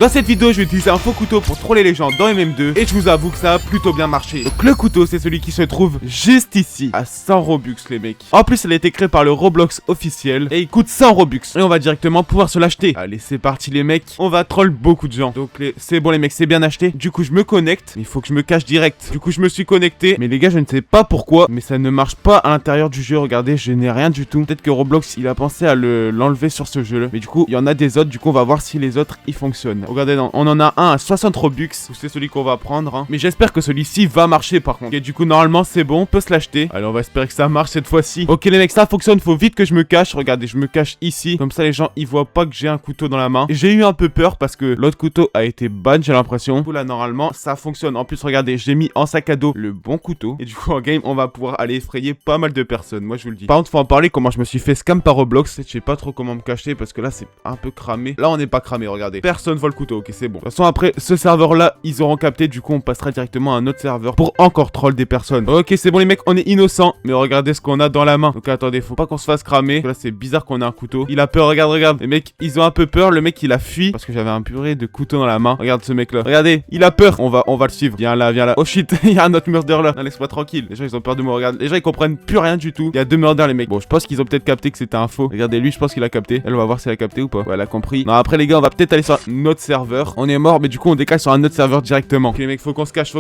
Dans cette vidéo, je vais utiliser un faux couteau pour troller les gens dans MM2 et je vous avoue que ça a plutôt bien marché. Donc le couteau, c'est celui qui se trouve juste ici, à 100 Robux les mecs. En plus, il a été créé par le Roblox officiel et il coûte 100 Robux. Et on va directement pouvoir se l'acheter. Allez, c'est parti les mecs, on va troll beaucoup de gens. Donc c'est bon les mecs, c'est bien acheté. Du coup, je me connecte, il faut que je me cache direct. Du coup, je me suis connecté, mais les gars, je ne sais pas pourquoi, mais ça ne marche pas à l'intérieur du jeu. Regardez, je n'ai rien du tout. Peut-être que Roblox, il a pensé à l'enlever sur ce jeu-là. Mais du coup, il y en a des autres, du coup, on va voir si les autres, ils fonctionnent. Regardez, on en a un à 60 Robux, c'est celui qu'on va prendre, hein. Mais j'espère que celui-ci va marcher par contre. Et du coup, normalement, c'est bon, on peut se l'acheter. Allez, on va espérer que ça marche cette fois-ci. Ok, les mecs, ça fonctionne, faut vite que je me cache. Regardez, je me cache ici. Comme ça, les gens, ils voient pas que j'ai un couteau dans la main. J'ai eu un peu peur parce que l'autre couteau a été ban, j'ai l'impression. Du coup, là, normalement, ça fonctionne. En plus, regardez, j'ai mis en sac à dos le bon couteau. Et du coup, en game, on va pouvoir aller effrayer pas mal de personnes. Moi, je vous le dis. Par contre, faut en parler comment je me suis fait scam par Roblox. Je sais pas trop comment me cacher parce que là, c'est un peu cramé. Là, on n'est pas cramé, regardez. Personne voit le couteau, ok, c'est bon. De toute façon, après, ce serveur là, ils auront capté, du coup on passera directement à un autre serveur pour encore troll des personnes. Ok, c'est bon les mecs, on est innocent, mais regardez ce qu'on a dans la main. Donc attendez, faut pas qu'on se fasse cramer. Là c'est bizarre qu'on ait un couteau. Il a peur, regarde. Les mecs, ils ont un peu peur. Le mec il a fui parce que j'avais un purée de couteau dans la main. Regarde ce mec là. Regardez, il a peur. On va le suivre. Viens là. Oh shit, il y a un autre murder là. Non, laisse-moi tranquille. Les gens ils ont peur de moi, regarde. Les gens ils comprennent plus rien du tout. Il y a deux murders les mecs. Bon, je pense qu'ils ont peut-être capté que c'était un faux. Regardez lui, je pense qu'il a capté. Elle, on va voir si elle a capté ou pas. Ouais, elle a compris. Non, après les gars, on va peut-être aller sur un autre serveur. On est mort, mais du coup on décale sur un autre serveur directement. Ok les mecs, faut qu'on se cache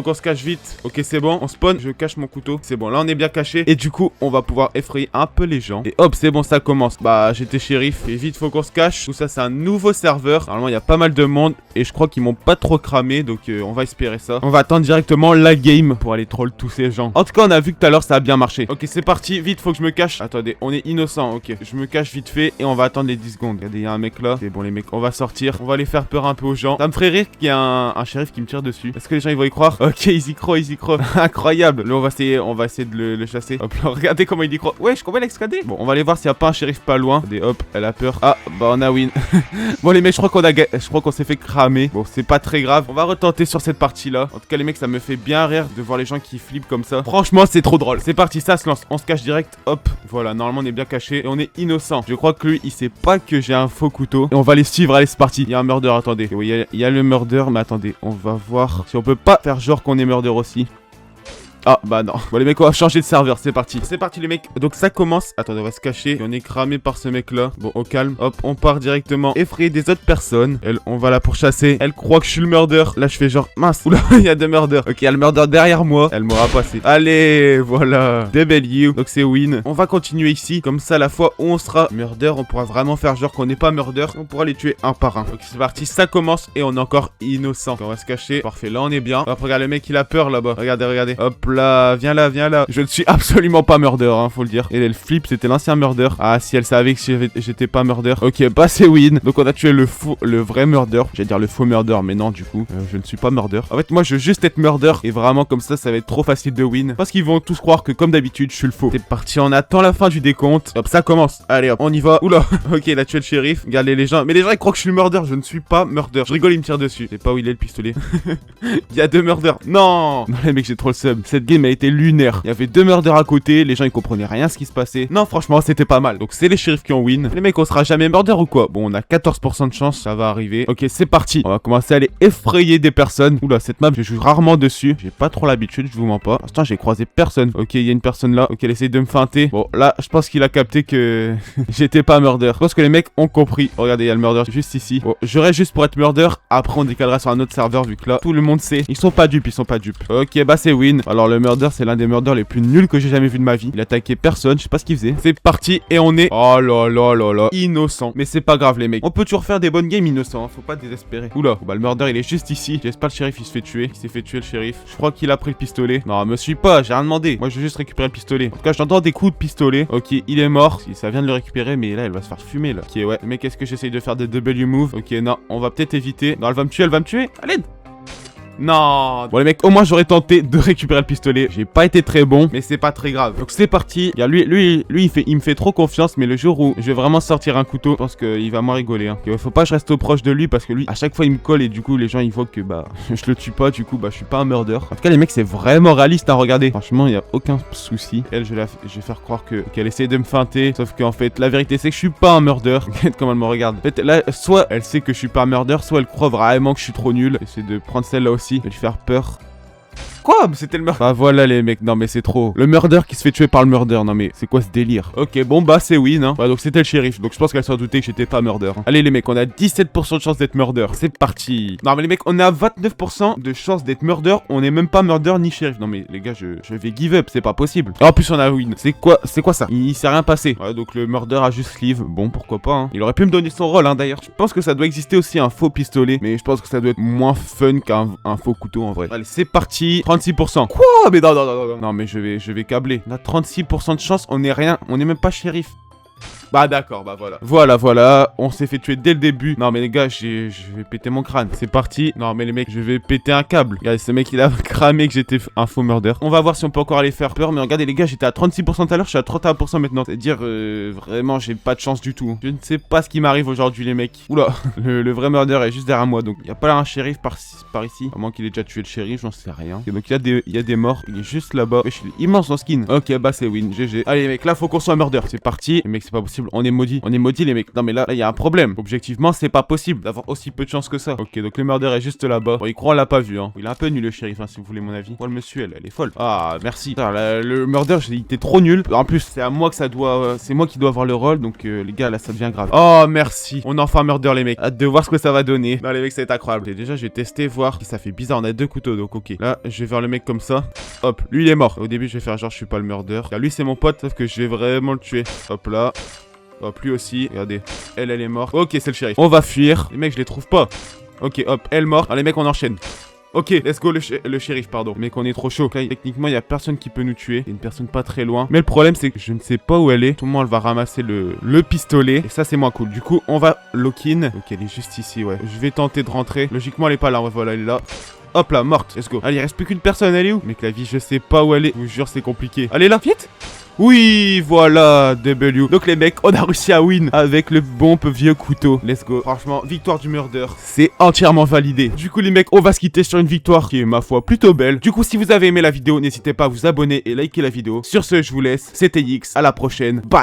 vite. Ok, c'est bon, on spawn, je cache mon couteau. C'est bon, là on est bien caché. Et du coup, on va pouvoir effrayer un peu les gens. Et hop, c'est bon, ça commence. Bah, j'étais shérif. Et vite, faut qu'on se cache. Tout ça, c'est un nouveau serveur. Normalement, il y a pas mal de monde. Et je crois qu'ils m'ont pas trop cramé. Donc, on va espérer ça. On va attendre directement la game pour aller troll tous ces gens. En tout cas, on a vu que tout à l'heure, ça a bien marché. Ok, c'est parti. Vite, faut que je me cache. Attendez, on est innocent. Ok, je me cache vite fait. Et on va attendre les 10 secondes. Regardez, il y a un mec là. C'est bon, les mecs, on va sortir. On va aller faire peur un peu aux gens. Ça me ferait rire qu'il y ait un shérif qui me tire dessus. Est-ce que les gens ils vont y croire? Ok, ils y croient. Incroyable. Là, on va essayer de le chasser. Hop là, regardez comment il y croit. Wesh, combien l'excadé? Bon, on va aller voir s'il n'y a pas un shérif pas loin. Regardez, hop, elle a peur. Ah, bah on a win. Bon, les mecs, je crois qu'on s'est fait cramer. Bon, c'est pas très grave. On va retenter sur cette partie-là. En tout cas, les mecs, ça me fait bien rire de voir les gens qui flippent comme ça. Franchement, c'est trop drôle. C'est parti, ça se lance. On se cache direct. Hop, voilà, normalement, on est bien caché et on est innocent. Je crois que lui, il sait pas que j'ai un faux couteau. Et on va les suivre. Allez, c'est parti. Il y a un murder, attendez. Oui, il y a le murder, mais attendez, on va voir si on peut pas faire genre qu'on est murder aussi. Ah bah non. Bon les mecs, on va changer de serveur, c'est parti. C'est parti les mecs. Donc ça commence. Attendez, on va se cacher. Et on est cramé par ce mec là. Bon, au calme. Hop, on part directement effrayer des autres personnes. Elle, on va la pourchasser. Elle croit que je suis le murder. Là je fais genre mince. Oula, il y a deux murders. Ok, il y a le murder derrière moi. Elle m'aura passé. Allez, voilà. DW. Donc c'est win. On va continuer ici. Comme ça, la fois où on sera murder, on pourra vraiment faire genre qu'on n'est pas murder. On pourra les tuer un par un. Ok, c'est parti. Ça commence et on est encore innocent. Donc, on va se cacher. Parfait, là on est bien. Hop, regarde le mec, il a peur là-bas. Regardez. Hop là, viens là. Je ne suis absolument pas murder, hein, faut le dire. Et le flip, c'était l'ancien murder. Ah, si elle savait que j'étais pas murder. Ok, bah c'est win. Donc on a tué le vrai murder. J'allais dire le faux murder, mais non, du coup, je ne suis pas murder. En fait, moi, je veux juste être murder. Et vraiment, comme ça va être trop facile de win. Parce qu'ils vont tous croire que, comme d'habitude, je suis le faux. C'est parti, on attend la fin du décompte. Hop, ça commence. Allez, hop, on y va. Oula. Ok, il a tué le shérif. Regardez les gens. Mais les gens, ils croient que je suis le murder. Je ne suis pas murder. Je rigole, ils me tirent dessus. Je sais pas où il est le pistolet. Il y a deux murders. Non, les mecs, j'ai trop le seum. Cette game a été lunaire. Il y avait deux murders à côté, les gens ils comprenaient rien ce qui se passait. Non, franchement, c'était pas mal. Donc c'est les shérifs qui ont win. Les mecs, on sera jamais murder ou quoi? Bon, on a 14% de chance, ça va arriver. Ok, c'est parti. On va commencer à aller effrayer des personnes. Oula, cette map, je joue rarement dessus. J'ai pas trop l'habitude, je vous mens pas. Pour l'instant, j'ai croisé personne. Ok, il y a une personne là. Ok, elle essaye de me feinter. Bon, là, je pense qu'il a capté que j'étais pas murder. Je pense que les mecs ont compris. Regardez, il y a le murder juste ici. Bon, j'aurais juste pour être murder. Après, on décalera sur un autre serveur vu que là, tout le monde sait. Ils sont pas dupes. Ok, bah c'est win. Alors, le murder, c'est l'un des murders les plus nuls que j'ai jamais vu de ma vie. Il attaquait personne, je sais pas ce qu'il faisait. C'est parti et on est... Oh là, innocent. Mais c'est pas grave les mecs. On peut toujours faire des bonnes games innocents, hein. Faut pas désespérer. Oula, bah le murder il est juste ici. J'espère le shérif il se fait tuer. Il s'est fait tuer le shérif. Je crois qu'il a pris le pistolet. Non, me suis pas, j'ai rien demandé. Moi je veux juste récupérer le pistolet. En tout cas, j'entends des coups de pistolet. Ok, il est mort. Si ça vient de le récupérer, mais là elle va se faire fumer là. Ok, ouais. Mais qu'est-ce que j'essaye de faire des W move? Ok, non, on va peut-être éviter. Non, elle va me tuer. À l'aide. Non. Bon les mecs, au moins j'aurais tenté de récupérer le pistolet. J'ai pas été très bon, mais c'est pas très grave. Donc c'est parti. Il y a lui il me fait trop confiance, mais le jour où je vais vraiment sortir un couteau, je pense qu'il va moins rigoler. Hein. Faut pas que je reste proche de lui parce que lui, à chaque fois il me colle et du coup les gens ils voient que bah je le tue pas. Du coup bah je suis pas un murder. En tout cas les mecs c'est vraiment réaliste à regarder. Franchement il y a aucun souci. Elle je vais faire croire qu'elle essaie de me feinter, sauf qu'en fait la vérité c'est que je suis pas un murder. Regarde comment elle me regarde. En fait là soit elle sait que je suis pas un murder, soit elle croit vraiment que je suis trop nul. J'essaie de prendre celle-là aussi, de lui faire peur. Quoi? C'était le murder. Bah voilà les mecs, non mais c'est trop. Le murder qui se fait tuer par le murder, non mais c'est quoi ce délire? Ok bon bah c'est win hein. Ouais donc c'était le shérif, donc je pense qu'elle s'en doutait que j'étais pas murder. Hein. Allez les mecs, on a 17% de chance d'être murder. C'est parti. Non mais les mecs, on a 29% de chance d'être murder. On est même pas murder ni shérif. Non mais les gars, je vais give up, c'est pas possible. Et en plus on a win. C'est quoi ça? Il s'est rien passé. Ouais donc le murder a juste leave. Bon pourquoi pas hein. Il aurait pu me donner son rôle hein d'ailleurs. Je pense que ça doit exister aussi un faux pistolet, mais je pense que ça doit être moins fun qu'un faux couteau en vrai. Allez c'est parti. 36%. Quoi? Mais non. Non mais je vais câbler. On a 36% de chance, on est rien. On est même pas shérif. Bah d'accord, bah voilà. Voilà, on s'est fait tuer dès le début. Non mais les gars, je vais péter mon crâne. C'est parti. Non mais les mecs, je vais péter un câble. Regardez, ce mec il a cramé que j'étais un faux murder. On va voir si on peut encore aller faire peur. Mais regardez les gars, j'étais à 36% tout à l'heure, je suis à 31% maintenant. C'est-à-dire, vraiment, j'ai pas de chance du tout. Je ne sais pas ce qui m'arrive aujourd'hui les mecs. Oula, le vrai murder est juste derrière moi. Donc il y a pas là un shérif par ici. À moins qu'il ait déjà tué le shérif, j'en sais rien. Et donc il y a des morts. Il est juste là-bas. Wesh, il est immense son skin. Ok, bah c'est win, GG. Allez les mecs, là faut qu'on soit murder. C'est parti. Les mecs, c'est pas possible. On est maudit les mecs. Non mais là il y a un problème. Objectivement c'est pas possible d'avoir aussi peu de chance que ça. Ok donc le murder est juste là-bas. Bon il croit on l'a pas vu hein. Il est un peu nul le shérif hein, si vous voulez mon avis. Oh le monsieur elle est folle. Ah merci. Putain, le murder il était trop nul. En plus c'est à moi que ça doit. C'est moi qui dois avoir le rôle. Donc les gars là ça devient grave. Oh merci. On a enfin un murder les mecs. Hâte de voir ce que ça va donner. Non les mecs ça va être incroyable. Et déjà je vais tester voir si ça fait bizarre. On a deux couteaux donc ok. Là je vais vers le mec comme ça. Hop lui il est mort. Au début je vais faire genre je suis pas le murder. Là, lui c'est mon pote sauf que je vais vraiment le tuer. Hop là. Hop, lui aussi. Regardez. Elle est morte. Ok, c'est le shérif. On va fuir. Les mecs, je les trouve pas. Ok, hop, elle morte. Alors, les mecs, on enchaîne. Ok, let's go le shérif, pardon. Mais qu'on est trop chaud. Là, techniquement, il y a personne qui peut nous tuer. Il y a une personne pas très loin. Mais le problème, c'est que je ne sais pas où elle est. Tout le monde, elle va ramasser le pistolet. Et ça, c'est moins cool. Du coup, on va lock-in. Ok, elle est juste ici, ouais. Je vais tenter de rentrer. Logiquement, elle est pas là. Voilà, elle est là. Hop là, morte. Let's go. Allez, il reste plus qu'une personne. Elle est où? Mec, la vie, je sais pas où elle est. Je vous jure, c'est compliqué. Allez là, vite. Oui, voilà, W. Donc les mecs, on a réussi à win avec le bon vieux couteau. Let's go. Franchement, victoire du murder, c'est entièrement validé. Du coup les mecs, on va se quitter sur une victoire qui est ma foi plutôt belle. Du coup, si vous avez aimé la vidéo, n'hésitez pas à vous abonner et liker la vidéo. Sur ce, je vous laisse. C'était X. À la prochaine. Bye.